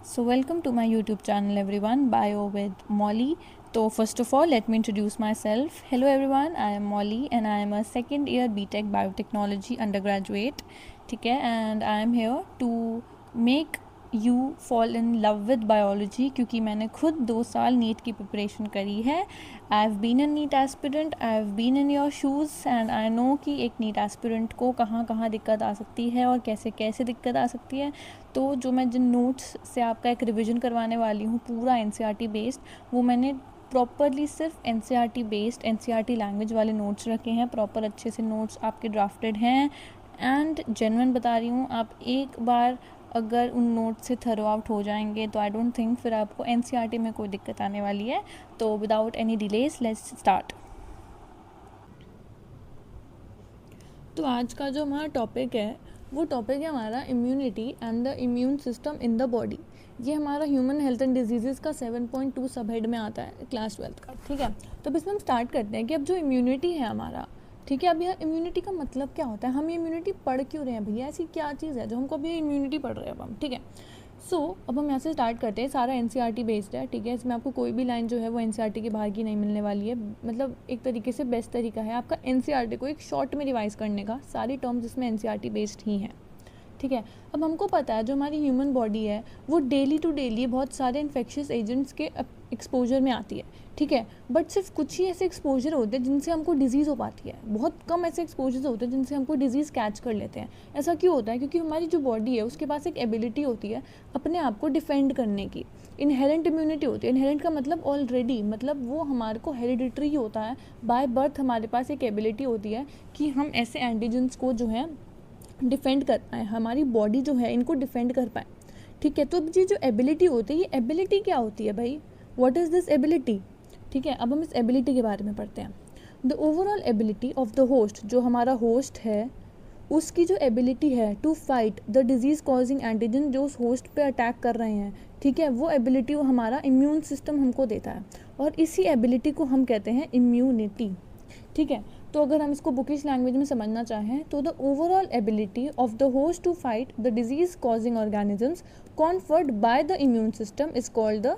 So welcome to my YouTube channel everyone, Bio with Molly. So first of all, let me introduce myself. Hello everyone, I am Molly and I am a second year BTech Biotechnology undergraduate. ठीक है, and I am here to make you fall in love with biology क्योंकि मैंने खुद 2 साल NEET की preparation करी है. I have been a NEET aspirant, I have been in your shoes and I know कि एक नीट एस्पिरेंट को कहाँ कहाँ दिक्कत आ सकती है और कैसे कैसे दिक्कत आ सकती है. तो जो मैं जिन नोट्स से आपका एक रिविज़न करवाने वाली हूँ पूरा एनसीईआरटी बेस्ड, वो मैंने प्रॉपरली सिर्फ एनसीईआरटी बेस्ड एनसीईआरटी लैंग्वेज वाले नोट्स रखे हैं. प्रॉपर अच्छे से नोट्स आपके ड्राफ्टेड हैं एंड जेन्युइन बता रही हूँ. आप एक बार अगर उन नोट से थरो आउट हो जाएंगे तो आई डोंट थिंक फिर आपको एनसीईआरटी में कोई दिक्कत आने वाली है. तो without any delays let's start. तो आज का जो हमारा टॉपिक है वो टॉपिक है हमारा immunity and the immune system in the body. ये हमारा ह्यूमन हेल्थ एंड डिजीज़ का 7.2 सब हेड में आता है क्लास 12 का. ठीक है, तो अब इसमें हम स्टार्ट करते हैं कि अब जो इम्यूनिटी है हमारा, ठीक है, अब यह इम्यूनिटी का मतलब क्या होता है, हम ये इम्यूनिटी पढ़ क्यों रहे हैं भैया, ऐसी क्या चीज़ है जो हमको अभी इम्यूनिटी पढ़ रहे हैं अब हम. ठीक है, सो अब हम यहाँ से स्टार्ट करते हैं. सारा एनसीईआरटी बेस्ड है. ठीक है, इसमें आपको कोई भी लाइन जो है वो एनसीईआरटी के बाहर की नहीं मिलने वाली है. मतलब एक तरीके से बेस्ट तरीका है आपका एनसीईआरटी को एक शॉर्ट में रिवाइज करने का. सारी टर्म्स इसमें एनसीईआरटी बेस्ड ही हैं. ठीक है, अब हमको पता है जो हमारी ह्यूमन बॉडी है वो डेली टू डेली बहुत सारे इन्फेक्शियस एजेंट्स के एक्सपोजर में आती है. ठीक है, बट सिर्फ कुछ ही ऐसे एक्सपोजर होते हैं जिनसे हमको डिजीज़ हो पाती है. बहुत कम ऐसे एक्सपोजर होते हैं जिनसे हमको डिजीज़ कैच कर लेते हैं. ऐसा क्यों होता है? क्योंकि हमारी जो बॉडी है उसके पास एक एबिलिटी होती है अपने आप को डिफेंड करने की. इनहेरेंट इम्यूनिटी होती है. इनहेरेंट का मतलब ऑलरेडी, मतलब वो हमारे को हेरिडिटरी होता है. बाय बर्थ हमारे पास एक एबिलिटी होती है कि हम ऐसे एंटीजेंस को जो है डिफेंड कर पाएँ, हमारी बॉडी जो है इनको डिफेंड कर पाए. ठीक है, तो अब ये जो एबिलिटी होती है, ये एबिलिटी क्या होती है भाई, व्हाट इज़ दिस एबिलिटी. ठीक है, अब हम इस एबिलिटी के बारे में पढ़ते हैं. The overall ability of the host, जो हमारा होस्ट है उसकी जो एबिलिटी है to fight the disease causing antigen जो उस होस्ट पे अटैक कर रहे हैं. ठीक है, वो एबिलिटी वो हमारा इम्यून सिस्टम हमको देता है और इसी एबिलिटी को हम कहते हैं इम्यूनिटी. ठीक है, तो अगर हम इसको बुकिश लैंग्वेज में समझना चाहें तो the overall ability of the host to fight the disease causing organisms conferred by the immune system is called the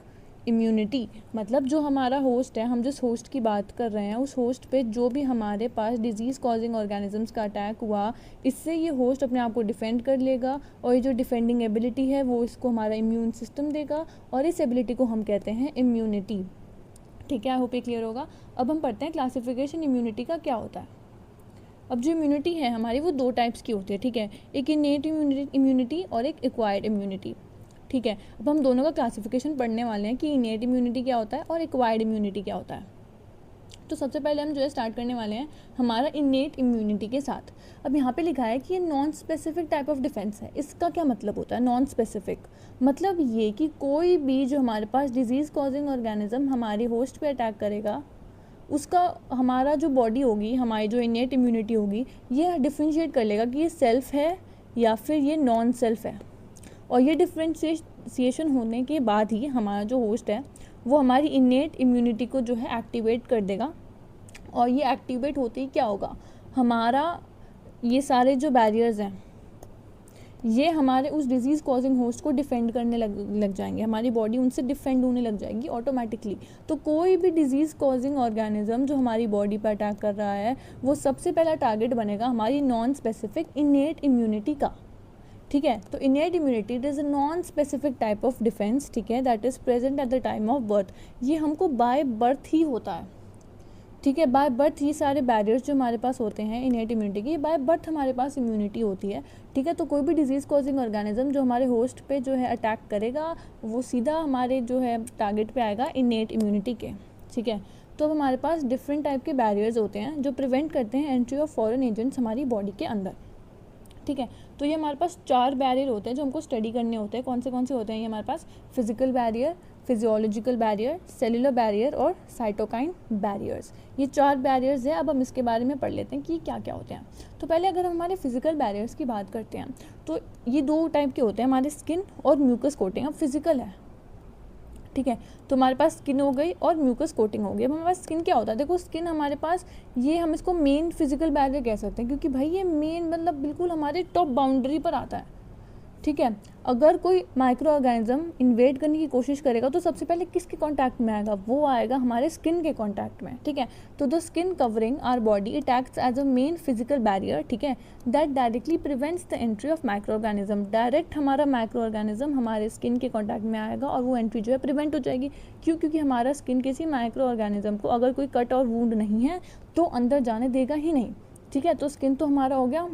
immunity. मतलब जो हमारा होस्ट है, हम जिस होस्ट की बात कर रहे हैं उस होस्ट पे जो भी हमारे पास डिजीज़ कॉजिंग ऑर्गेनिजम्स का अटैक हुआ, इससे ये होस्ट अपने आप को डिफेंड कर लेगा और ये जो डिफेंडिंग एबिलिटी है वो इसको हमारा इम्यून सिस्टम देगा और इस एबिलिटी को हम कहते हैं इम्यूनिटी. ठीक है, आई होप ये क्लियर होगा. अब हम पढ़ते हैं क्लासिफिकेशन इम्यूनिटी का क्या होता है. अब जो इम्यूनिटी है हमारी वो 2 टाइप्स की होती है. ठीक है, एक इनेट इम्यूनिटी और एक एक्वायर्ड इम्यूनिटी. ठीक है, अब हम दोनों का क्लासिफिकेशन पढ़ने वाले हैं कि इनेट इम्यूनिटी क्या होता है और एक्वायर्ड इम्यूनिटी क्या होता है. तो सबसे पहले हम जो है स्टार्ट करने वाले हैं हमारा इनेट इम्यूनिटी के साथ. अब यहाँ पे लिखा है कि ये non specific type of defence है. इसका क्या मतलब होता है नॉन स्पेसिफिक? मतलब ये कि कोई भी जो हमारे पास डिजीज़ कॉजिंग ऑर्गेनिज्म हमारे होस्ट पे अटैक करेगा उसका हमारा जो बॉडी होगी, हमारी जो इनेट इम्यूनिटी होगी, ये डिफ्रेंशिएट कर लेगा कि ये सेल्फ है या फिर ये नॉन सेल्फ है. और ये डिफ्रेंशिएशन होने के बाद ही हमारा जो होस्ट है वो हमारी इनेट इम्यूनिटी को जो है एक्टिवेट कर देगा. और ये एक्टिवेट होते ही क्या होगा, हमारा ये सारे जो बैरियर्स हैं ये हमारे उस डिजीज़ कॉजिंग होस्ट को डिफेंड करने लग जाएंगे. हमारी बॉडी उनसे डिफेंड होने लग जाएगी ऑटोमेटिकली. तो कोई भी डिजीज़ कॉजिंग ऑर्गेनिज्म जो हमारी बॉडी पर अटैक कर रहा है वो सबसे पहला टारगेट बनेगा हमारी नॉन स्पेसिफिक इनेट इम्यूनिटी का. ठीक है, तो innate immunity it is a non specific type of defence. ठीक है, that is present at the time of birth. ये हमको बाय बर्थ ही होता है. ठीक है, बाय बर्थ ये सारे बैरियर्स जो हमारे पास होते हैं इनेट इम्यूनिटी के, बाय बर्थ हमारे पास इम्यूनिटी होती है. ठीक है, तो कोई भी डिजीज़ कॉजिंग ऑर्गेनिज्म जो हमारे होस्ट पे जो है अटैक करेगा वो सीधा हमारे जो है टारगेट पे आएगा इनेट इम्यूनिटी के. ठीक है, तो अब हमारे पास डिफरेंट टाइप के बैरियर्स होते हैं जो प्रिवेंट करते हैं एंट्री ऑफ फॉरेन एजेंट्स हमारी बॉडी के अंदर. ठीक है, तो ये हमारे पास 4 बैरियर होते हैं जो हमको स्टडी करने होते हैं. कौन से होते हैं ये हमारे पास? Physical barrier, physiological barrier, cellular barrier और साइटोकाइन बैरियर्स. ये 4 बैरियर्स है. अब हम इसके बारे में पढ़ लेते हैं कि क्या क्या होते हैं. तो पहले अगर हम हमारे फिजिकल बैरियर्स की बात करते हैं तो ये 2 टाइप के होते हैं, हमारे स्किन और म्यूकस कोटिंग. अब फिजिकल है, ठीक है, तो हमारे पास स्किन हो गई और म्यूकस कोटिंग हो गई. अब हमारे पास स्किन क्या होता है, देखो स्किन हमारे पास ये हम इसको मेन फिजिकल बैरियर कह सकते हैं क्योंकि भाई ये मेन मतलब बिल्कुल हमारे टॉप बाउंड्री पर आता है. ठीक है। अगर कोई माइक्रो ऑर्गेनिज्म इन्वेड करने की कोशिश करेगा तो सबसे पहले किसके कांटेक्ट में आएगा, वो आएगा हमारे स्किन के कांटेक्ट में, ठीक है। तो the skin covering our body it acts as a main physical barrier, ठीक है, that directly prevents the entry of micro organism. Direct हमारा माइक्रो ऑर्गेनिज्म हमारे स्किन के कॉन्टैक्ट में आएगा और वो एंट्री जो है प्रिवेंट हो जाएगी। क्यों? क्योंकि हमारा स्किन किसी माइक्रो ऑर्गेनिज्म को अगर कोई कट और वूंड नहीं है तो अंदर जाने देगा ही नहीं, ठीक है। तो स्किन तो हमारा हो गया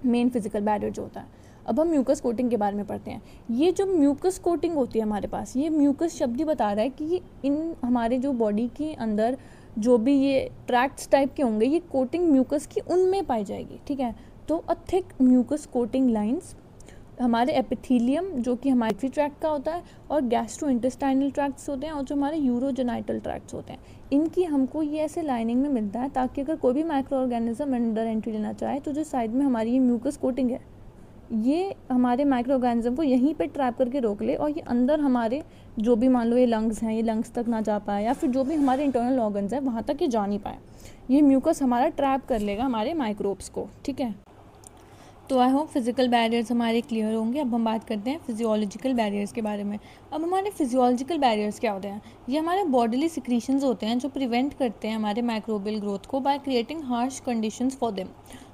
मेन फिजिकल बैरियर जो होता है। अब हम म्यूकस कोटिंग के बारे में पढ़ते हैं। ये जो म्यूकस कोटिंग होती है हमारे पास, ये म्यूकस शब्द ही बता रहा है कि इन हमारे जो बॉडी के अंदर जो भी ये ट्रैक्ट्स टाइप के होंगे, ये कोटिंग म्यूकस की उनमें पाई जाएगी, ठीक है। तो a thick mucus coating lines हमारे एपिथेलियम जो कि हमारे ट्रैक्ट का होता है और गैस्ट्रो इंटेस्टाइनल ट्रैक्ट्स होते हैं और जो हमारे यूरोजेनाइटल ट्रैक्ट्स होते हैं, इनकी हमको ये ऐसे लाइनिंग में मिलता है ताकि अगर कोई भी माइक्रो ऑर्गेनिज्म अंदर एंट्री लेना चाहे तो जो साइड में हमारी ये म्यूकस कोटिंग है ये हमारे माइक्रो ऑर्गेनिज्म को यहीं पे ट्रैप करके रोक ले और ये अंदर हमारे जो भी मान लो ये लंग्स हैं, ये लंग्स तक ना जा पाए या फिर जो भी हमारे इंटरनल ऑर्गन्स हैं वहाँ तक ये जा नहीं पाए। ये म्यूकस हमारा ट्रैप कर लेगा हमारे माइक्रोब्स को, ठीक है। तो आई होप फिजिकल बैरियर्स हमारे क्लियर होंगे। अब हम बात करते हैं फिजियोलॉजिकल बैरियर्स के बारे में। अब हमारे फिजियोलॉजिकल बैरियर्स क्या होते हैं? ये हमारे बॉडीली सिक्रीशंस होते हैं जो प्रिवेंट करते हैं हमारे माइक्रोबियल ग्रोथ को by creating harsh conditions for them.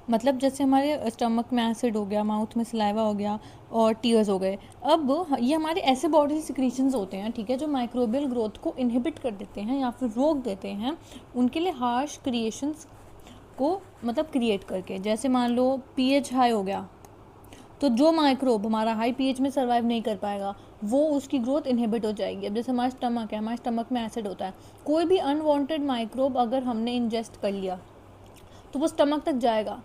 मतलब जैसे हमारे स्टमक में एसिड हो गया, माउथ में सलाइवा हो गया और टीयर्स हो गए। अब ये हमारे ऐसे बॉडी सिक्रीशंस होते हैं, ठीक है, जो माइक्रोबियल ग्रोथ को इनहिबिट कर देते हैं या फिर रोक देते हैं उनके लिए हार्श क्रिएशंस को मतलब क्रिएट करके। जैसे मान लो पीएच हाई हो गया तो जो माइक्रोब हमारा हाई पीएच में सर्वाइव नहीं कर पाएगा वो उसकी ग्रोथ इनहिबिट हो जाएगी। अब जैसे हमारा स्टमक है, हमारे स्टमक में एसिड होता है, कोई भी अनवांटेड माइक्रोब अगर हमने इंजेस्ट कर लिया तो वो स्टमक तक जाएगा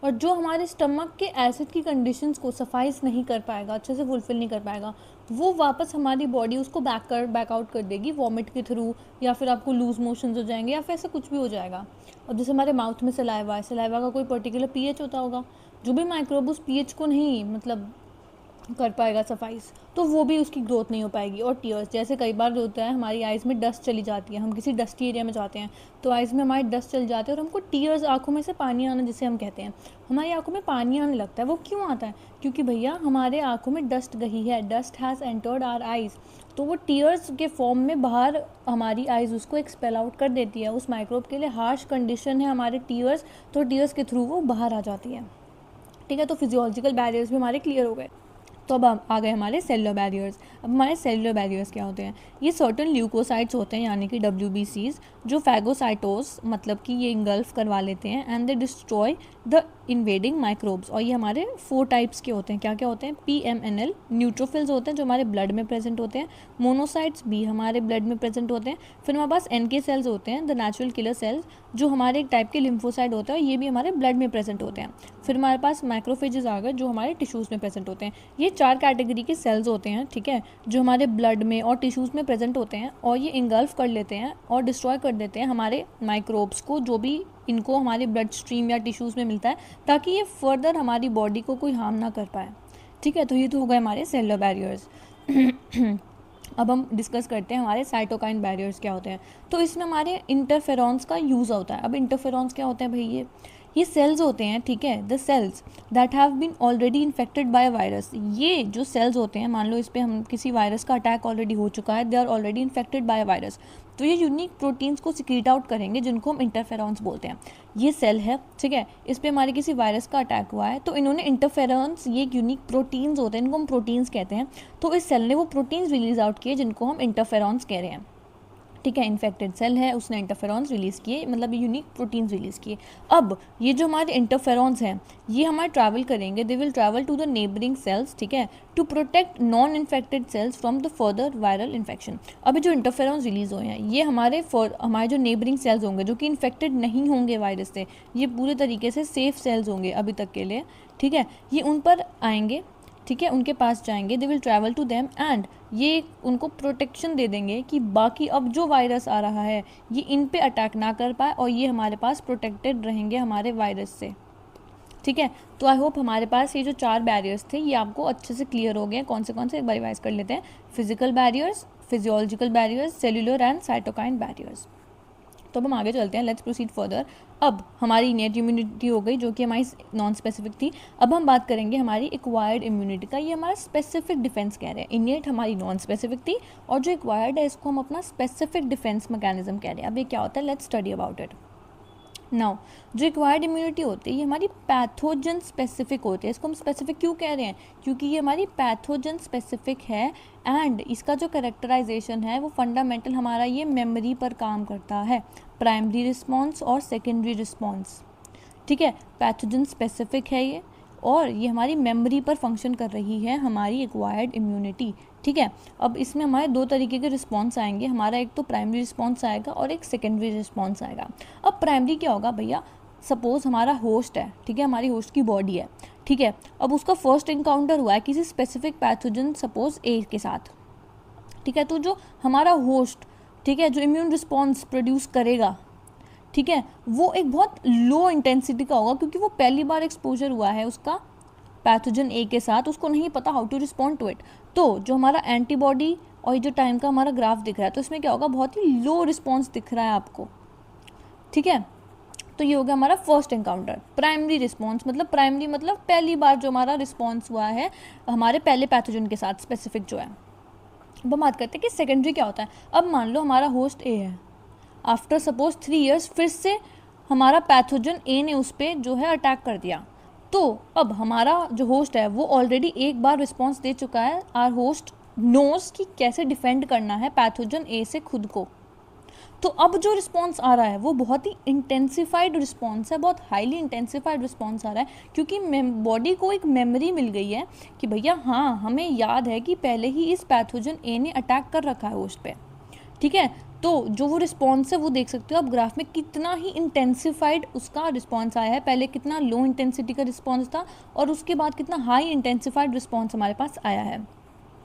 और जो हमारे स्टमक के एसिड की कंडीशंस को सफाइस नहीं कर पाएगा, अच्छे से फुलफिल नहीं कर पाएगा, वो वापस हमारी बॉडी उसको बैक आउट कर देगी वॉमिट के थ्रू या फिर आपको लूज मोशंस हो जाएंगे या फिर ऐसा कुछ भी हो जाएगा। अब जैसे हमारे माउथ में सलाइवा है, सलाइवा का कोई पर्टिकुलर पीएच होता होगा, जो भी माइक्रोब उस पीएच को नहीं मतलब कर पाएगा सफाइस तो वो भी उसकी ग्रोथ नहीं हो पाएगी। और टीयर्स, जैसे कई बार जो होता है हमारी आइज़ में डस्ट चली जाती है, हम किसी डस्टी एरिया में जाते हैं तो आइज़ में हमारी डस्ट चली जाती है और हमको टीयर्स, आंखों में से पानी आना जिसे हम कहते हैं, हमारी आंखों में पानी आने लगता है। वो क्यों आता है? क्योंकि भैया हमारे आंखों में डस्ट गई है, dust has entered our eyes, तो वो टीयर्स के फॉर्म में बाहर हमारी आइज़ उसको एक्सपेल आउट कर देती है। उस माइक्रोब के लिए हार्श कंडीशन है हमारे टीयर्स, तो टीयर्स के थ्रू वो बाहर आ जाती है, ठीक है। तो फिजियोलॉजिकल बैरियर्स भी हमारे क्लियर हो गए। तो अब आ गए हमारे सेलुलर बैरियर्स। अब हमारे सेलुलर बैरियर्स क्या होते हैं? ये सर्टन ल्यूकोसाइट्स होते हैं यानी कि WBCs जो फैगोसाइटोस मतलब कि ये इंगल्फ करवा लेते हैं and they destroy the invading microbes. और ये हमारे 4 टाइप्स के होते हैं। क्या क्या होते हैं? PMNL न्यूट्रोफिल्स होते हैं जो हमारे ब्लड में प्रेजेंट होते हैं, मोनोसाइट्स भी हमारे ब्लड में प्रेजेंट होते हैं, फिर हमारे पास NK सेल्स होते हैं द नेचुरल किलर सेल्स जो हमारे एक टाइप के लिम्फोसाइट होते हैं और ये भी हमारे ब्लड में प्रेजेंट होते हैं, फिर हमारे पास मैक्रोफेजेस आ गए जो हमारे टिश्यूज़ में प्रेजेंट होते हैं। ये 4 कैटेगरी के सेल्स होते हैं, ठीक है, जो हमारे ब्लड में और टिश्यूज़ में प्रेजेंट होते हैं और ये इंगल्फ कर लेते हैं और डिस्ट्रॉय कर देते हैं हमारे माइक्रोब्स को जो भी इनको हमारे ब्लड स्ट्रीम या टिश्यूज़ में मिलता है ताकि ये फर्दर हमारी बॉडी को कोई हार्म ना कर पाए, ठीक है। तो ये तो हो गए हमारे सेलुलर बैरियर्स। अब हम डिस्कस करते हैं हमारे साइटोकाइन बैरियर्स क्या होते हैं। तो इसमें हमारे इंटरफेरॉन्स का यूज़ होता है। अब इंटरफेरॉन्स क्या होते हैं भाई? ये सेल्स होते हैं, ठीक है, the cells that have been already infected by virus. ये जो सेल्स होते हैं, मान लो इस पर हम किसी वायरस का अटैक ऑलरेडी हो चुका है, they are already infected by virus, तो ये यूनिक प्रोटीन्स को सिक्रीट आउट करेंगे जिनको हम इंटरफेरॉन्स बोलते हैं। ये सेल है, ठीक है, इस पर हमारे किसी वायरस का अटैक हुआ है तो इन्होंने इंटरफेरॉन्स, ये यूनिक प्रोटीन्स होते हैं, इनको हम प्रोटीन्स कहते हैं, तो इस सेल ने वो प्रोटीन्स रिलीज आउट किए जिनको हम इंटरफेरॉन्स कह रहे हैं, ठीक है। इन्फेक्टेड सेल है, उसने इंटरफेरॉन्स रिलीज़ किए, मतलब यूनिक प्रोटीन्स रिलीज़ किए। अब ये जो हमारे इंटरफेरॉन्स हैं ये हमारे ट्रैवल करेंगे, they will travel to the neighbouring cells, ठीक है, to protect non infected cells from the further viral infection. अभी जो इंटरफेरॉन्स रिलीज़ हुए हैं ये हमारे जो नेबरिंग सेल्स होंगे जो कि इन्फेक्टेड नहीं होंगे वायरस से, ये पूरे तरीके से सेफ सेल्स होंगे अभी तक के लिए, ठीक है, ये उन पर आएंगे, ठीक है, उनके पास जाएंगे, they will travel to them and ये उनको प्रोटेक्शन दे देंगे कि बाकी अब जो वायरस आ रहा है ये इन पे अटैक ना कर पाए और ये हमारे पास प्रोटेक्टेड रहेंगे हमारे वायरस से, ठीक है। तो आई होप हमारे पास ये जो 4 बैरियर्स थे ये आपको अच्छे से क्लियर हो गए। कौन से एक बार रिवाइज कर लेते हैं। Physical barriers, physiological barriers, cellular and cytokine barriers, तो अब हम आगे चलते हैं, लेट्स प्रोसीड फर्दर। अब हमारी इनेट इम्यूनिटी हो गई जो कि हमारी नॉन स्पेसिफिक थी। अब हम बात करेंगे हमारी एक्वायर्ड इम्यूनिटी का। ये हमारा स्पेसिफिक डिफेंस कह रहे हैं। इनेट हमारी नॉन स्पेसिफिक थी और जो एक्वायर्ड है इसको हम अपना स्पेसिफिक डिफेंस मैकेनिज्म कह रहे हैं। अब ये क्या होता है, let's study about it now. जो एक्वायर्ड इम्यूनिटी होती है ये हमारी पैथोजन स्पेसिफिक होती है। इसको हम स्पेसिफिक क्यों कह रहे हैं, क्योंकि ये हमारी पैथोजन स्पेसिफिक है एंड इसका जो कैरेक्टराइजेशन है वो फंडामेंटल हमारा ये मेमोरी पर काम करता है, प्राइमरी रिस्पॉन्स और सेकेंडरी रिस्पॉन्स। ठीक है, पैथोजन स्पेसिफिक है ये और ये हमारी मेमोरी पर फंक्शन कर रही है हमारी एक्वायर्ड इम्यूनिटी। ठीक है, अब इसमें हमारे दो तरीके के रिस्पॉन्स आएंगे, हमारा एक तो प्राइमरी रिस्पॉन्स आएगा और एक सेकेंडरी रिस्पॉन्स आएगा। अब प्राइमरी क्या होगा भैया, सपोज हमारा होस्ट है, ठीक है, हमारी होस्ट की बॉडी है, ठीक है, अब उसका फर्स्ट इनकाउंटर हुआ है किसी स्पेसिफिक पैथोजन सपोज ए के साथ, ठीक है, तो जो हमारा होस्ट, ठीक है, जो इम्यून रिस्पॉन्स प्रोड्यूस करेगा, ठीक है, वो एक बहुत लो इंटेंसिटी का होगा क्योंकि वो पहली बार एक्सपोजर हुआ है उसका पैथोजन ए के साथ, उसको नहीं पता how to respond to it. तो जो हमारा एंटीबॉडी और जो टाइम का हमारा ग्राफ दिख रहा है तो इसमें क्या होगा, बहुत ही लो रिस्पॉन्स दिख रहा है आपको। ठीक है, तो ये हो गया हमारा फर्स्ट एनकाउंटर। प्राइमरी रिस्पॉन्स मतलब प्राइमरी मतलब पहली बार जो हमारा रिस्पॉन्स हुआ है हमारे पहले पैथोजन के साथ स्पेसिफिक जो है। अब हम बात करते हैं कि सेकेंडरी क्या होता है। अब मान लो हमारा होस्ट ए है, आफ्टर सपोज 3 years फिर से हमारा पैथोजन ए ने उस पर जो है अटैक कर दिया, तो अब हमारा जो होस्ट है वो ऑलरेडी एक बार रिस्पॉन्स दे चुका है। आर होस्ट नोज कि कैसे डिफेंड करना है पैथोजन ए से खुद को। तो अब जो रिस्पॉन्स आ रहा है वो बहुत ही इंटेंसिफाइड रिस्पॉन्स है, बहुत हाईली इंटेंसिफाइड रिस्पॉन्स आ रहा है क्योंकि बॉडी को एक मेमोरी मिल गई है कि भैया हाँ हमें याद है कि पहले ही इस पैथोजन ए ने अटैक कर रखा है होस्ट पे। ठीक है, तो जो वो रिस्पॉन्स है वो देख सकते हो आप ग्राफ में कितना ही इंटेंसिफाइड उसका रिस्पॉन्स आया है। पहले कितना लो इंटेंसिटी का रिस्पॉन्स था और उसके बाद कितना हाई इंटेंसिफाइड रिस्पॉन्स हमारे पास आया है।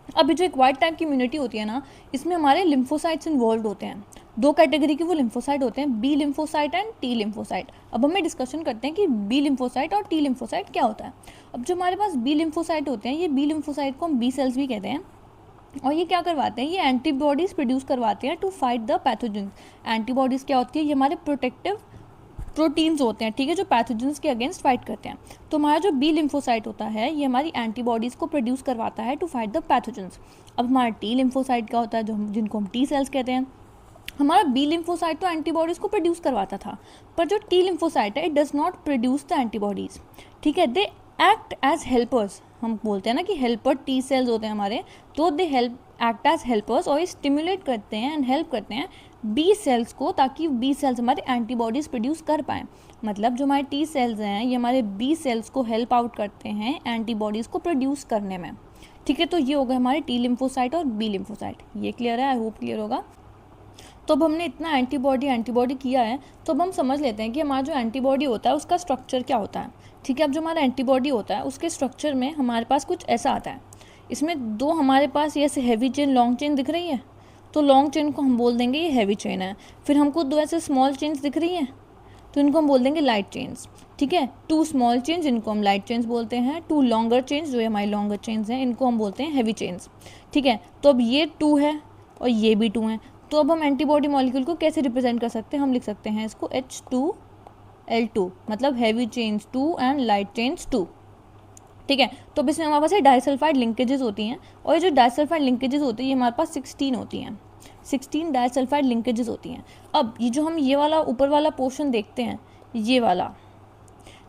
अभी जो एक वाइट टाइप की इम्यूनिटी होती है ना, इसमें हमारे लिम्फोसाइट्स इन्वॉल्व होते हैं। दो कैटेगरी के वो लिम्फोसाइट होते हैं, B lymphocyte and T lymphocyte. अब हमें डिस्कशन करते हैं कि बी लिम्फोसाइट और टी लिम्फोसाइट क्या होता है। अब जो हमारे पास बी लिम्फोसाइट होते हैं, ये बी लिम्फोसाइट को हम बी सेल्स भी कहते हैं और ये क्या करवाते हैं, ये एंटीबॉडीज़ प्रोड्यूस करवाते हैं to fight the pathogen. Antibodies क्या होती है, ये हमारे प्रोटेक्टिव प्रोटीन्स होते हैं, ठीक है, जो पैथोजेंस के अगेंस्ट फाइट करते हैं। तो हमारा जो बी लिम्फोसाइट होता है ये हमारी एंटीबॉडीज़ को प्रोड्यूस करवाता है टू फाइट द पैथोजेंस। अब हमारा टी लिम्फोसाइट क्या होता है, जिनको हम टी सेल्स कहते हैं। हमारा बी लिम्फोसाइट तो एंटीबॉडीज़ को प्रोड्यूस करवाता था, पर जो टी लिम्फोसाइट है it does not produce the antibodies. ठीक है, दे एक्ट एज हेल्पर्स। हम बोलते हैं ना कि हेल्पर टी सेल्स होते हैं हमारे, तो दे एक्ट एज हेल्पर्स और ये स्टिमुलेट करते हैं एंड हेल्प करते हैं बी सेल्स को, ताकि बी सेल्स हमारे एंटीबॉडीज़ प्रोड्यूस कर पाएँ। मतलब जो हमारे टी सेल्स हैं ये हमारे बी सेल्स को हेल्प आउट करते हैं एंटीबॉडीज़ को प्रोड्यूस करने में। ठीक है, तो ये हो गए हमारे टी लिम्फोसाइट और बी लिम्फोसाइट। ये क्लियर है, आई होप क्लियर होगा। तो अब हमने इतना एंटीबॉडी किया है, तो अब हम समझ लेते हैं कि हमारा जो एंटीबॉडी होता है उसका स्ट्रक्चर क्या होता है। ठीक है, अब जो हमारा एंटीबॉडी होता है उसके स्ट्रक्चर में हमारे पास कुछ ऐसा आता है। इसमें दो हमारे पास ऐसे हैवी चेन लॉन्ग चेन दिख रही है, तो लॉन्ग चेन को हम बोल देंगे ये हैवी चेन है। फिर हमको दो ऐसे स्मॉल चेन्स दिख रही हैं तो इनको हम बोल देंगे लाइट चेन्स। ठीक है, 2 स्मॉल चेन्स इनको हम लाइट चेन्स बोलते हैं, 2 लॉन्गर चेन्स जो हमारी लॉन्गर चेन्स हैं इनको हम बोलते हैं हैवी चेन्स। ठीक है, तो अब ये 2 है और ये भी 2 हैं, तो अब हम एंटीबॉडी मॉलिक्यूल को कैसे रिप्रेजेंट कर सकते हैं, हम लिख सकते हैं इसको H2L2, मतलब heavy chains 2 and light chains 2। ठीक है, तो अब इसमें हमारे पास डाइसल्फाइड लिंकेजेस होती हैं और ये जो डाइसल्फाइड लिंकेजेस होती है ये हमारे पास 16 होती हैं, 16 डाइसल्फाइड लिंकेजेस होती हैं। अब ये जो हम ये वाला ऊपर वाला पोर्शन देखते हैं, ये वाला,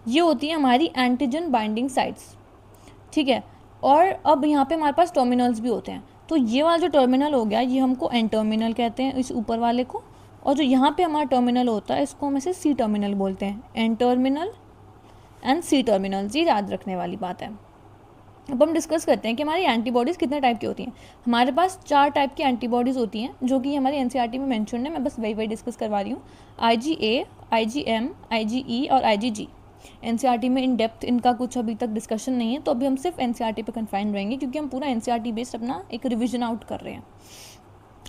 ये होती है हमारी एंटीजन बाइंडिंग साइट्स। ठीक है, और अब यहाँ पे हमारे पास टर्मिनल्स भी होते हैं, तो ये वाला जो टर्मिनल हो गया ये हमको एन टर्मिनल कहते हैं इस ऊपर वाले को, और जो यहाँ पे हमारा टर्मिनल होता है इसको हम ऐसे सी टर्मिनल बोलते हैं। N terminal and C terminal, ये याद रखने वाली बात है। अब हम डिस्कस करते हैं कि हमारी एंटीबॉडीज़ कितने टाइप की होती हैं। हमारे पास 4 टाइप की एंटीबॉडीज़ होती हैं जो कि हमारी एनसीईआरटी में मेंशन है, मैं बस वही डिस्कस करवा रही हूँ। IgA, IgM, IgE और IgG। एनसीईआरटी में इन डेप्थ इनका कुछ अभी तक डिस्कशन नहीं है, तो अभी हम सिर्फ एनसीईआरटी पे कन्फाइन रहेंगे क्योंकि हम पूरा एनसीईआरटी बेस्ड अपना एक रिविजन आउट कर रहे हैं।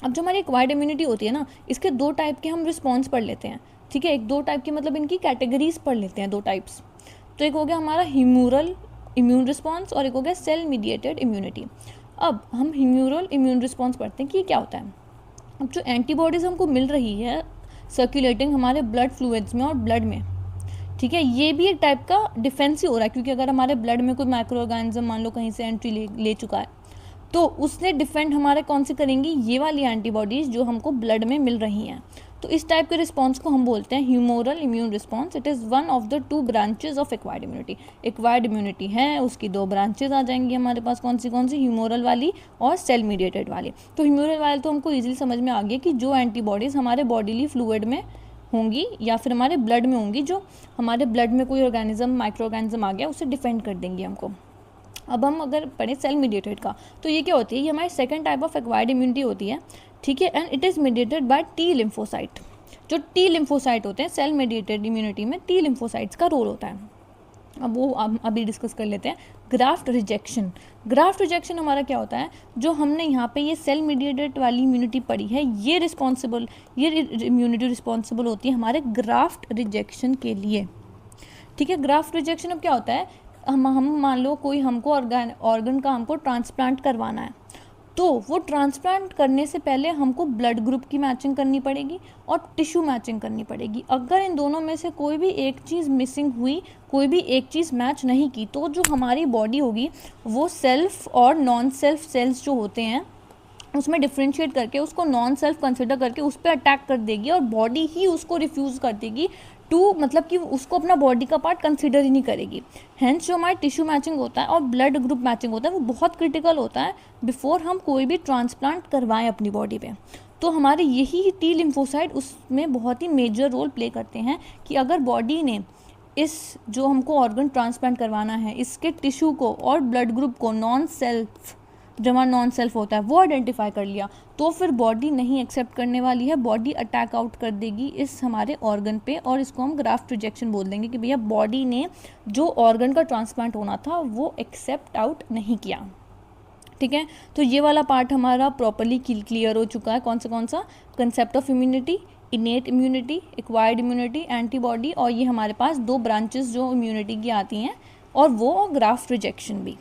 अब जो हमारी एक्वायर्ड इम्यूनिटी होती है ना, इसके 2 टाइप के हम रिस्पॉन्स पढ़ लेते हैं। ठीक है, एक 2 टाइप की मतलब इनकी कैटेगरीज पढ़ लेते हैं, 2 टाइप्स। तो एक हो गया हमारा ह्यूमरल इम्यून रिस्पॉन्स और एक हो गया सेल मीडिएटेड इम्यूनिटी। अब हम ह्यूमरल इम्यून रिस्पॉन्स पढ़ते हैं कि क्या होता है। अब जो एंटीबॉडीज़ हमको मिल रही है सर्कुलेटिंग हमारे ब्लड फ्लूइड्स में और ब्लड में, ठीक है। ये भी एक टाइप का डिफेंस ही हो रहा है, क्योंकि अगर हमारे ब्लड में कोई माइक्रो ऑर्गेनिज्म मान लो कहीं से एंट्री ले चुका है, तो उसने डिफेंड हमारे कौन से करेंगी, ये वाली एंटीबॉडीज़ जो हमको ब्लड में मिल रही हैं। तो इस टाइप के रिस्पॉन्स को हम बोलते हैं humoral immune response. It is one of the 2 branches of acquired immunity. Acquired immunity है, उसकी 2 ब्रांचेज आ जाएंगी हमारे पास, कौन सी ह्यूमोरल वाली और सेल मीडिएटेड वाली। तो ह्यूमोरल वाले तो हमको ईजिली समझ में आ गया कि जो एंटीबॉडीज़ हमारे बॉडीली फ्लूइड में होंगी या फिर हमारे ब्लड में होंगी, जो हमारे ब्लड में कोई ऑर्गेनिज्म माइक्रो ऑर्गेनिज्म आ गया उसे डिफेंड कर देंगी हमको। अब हम अगर पढ़ें सेल मीडिएटेड का, तो ये क्या होती है, ये हमारी second type of acquired immunity होती है, ठीक है। And it is mediated by T lymphocyte. जो टी लिम्फोसाइट होते हैं सेल मीडिएटेड इम्यूनिटी में टी लिम्फोसाइट्स का रोल होता है। अब वो अभी डिस्कस कर लेते हैं। Graft rejection. ग्राफ्ट रिजेक्शन हमारा क्या होता है, जो हमने यहाँ पे ये सेल मीडिएटेड वाली इम्यूनिटी पढ़ी है, ये इम्यूनिटी रिस्पॉन्सिबल होती है हमारे ग्राफ्ट रिजेक्शन के लिए, ठीक है। ग्राफ्ट रिजेक्शन अब क्या होता है, हम मान लो कोई हमको ऑर्गन का हमको ट्रांसप्लांट करवाना है, तो वो ट्रांसप्लांट करने से पहले हमको ब्लड ग्रुप की मैचिंग करनी पड़ेगी और टिश्यू मैचिंग करनी पड़ेगी। अगर इन दोनों में से कोई भी एक चीज़ मिसिंग हुई, कोई भी एक चीज़ मैच नहीं की, तो जो हमारी बॉडी होगी वो सेल्फ और नॉन सेल्फ सेल्स जो होते हैं उसमें डिफ्रेंशिएट करके उसको नॉन सेल्फ कंसिडर करके उस पर अटैक कर देगी और बॉडी ही उसको रिफ्यूज़ कर देगी मतलब कि उसको अपना बॉडी का पार्ट कंसिडर ही नहीं करेगी। हेंस जो हमारी टिश्यू मैचिंग होता है और ब्लड ग्रुप मैचिंग होता है वो बहुत क्रिटिकल होता है बिफोर हम कोई भी ट्रांसप्लांट करवाएं अपनी बॉडी पे। तो हमारे यही टी लिम्फोसाइट उसमें बहुत ही मेजर रोल प्ले करते हैं कि अगर बॉडी ने इस जो हमको ऑर्गन ट्रांसप्लांट करवाना है इसके टिश्यू को और ब्लड ग्रुप को जो हमारा नॉन सेल्फ होता है वो आइडेंटिफाई कर लिया, तो फिर बॉडी नहीं एक्सेप्ट करने वाली है, बॉडी अटैक आउट कर देगी इस हमारे ऑर्गन पे, और इसको हम ग्राफ्ट रिजेक्शन बोल देंगे कि भैया बॉडी ने जो ऑर्गन का ट्रांसप्लांट होना था वो एक्सेप्ट आउट नहीं किया, ठीक है। तो ये वाला पार्ट हमारा प्रॉपरली क्लियर हो चुका है। कौन सा concept of immunity, innate immunity, acquired immunity, antibody, और ये हमारे पास 2 ब्रांचेस जो इम्यूनिटी की आती हैं, और वो ग्राफ्ट रिजेक्शन भी।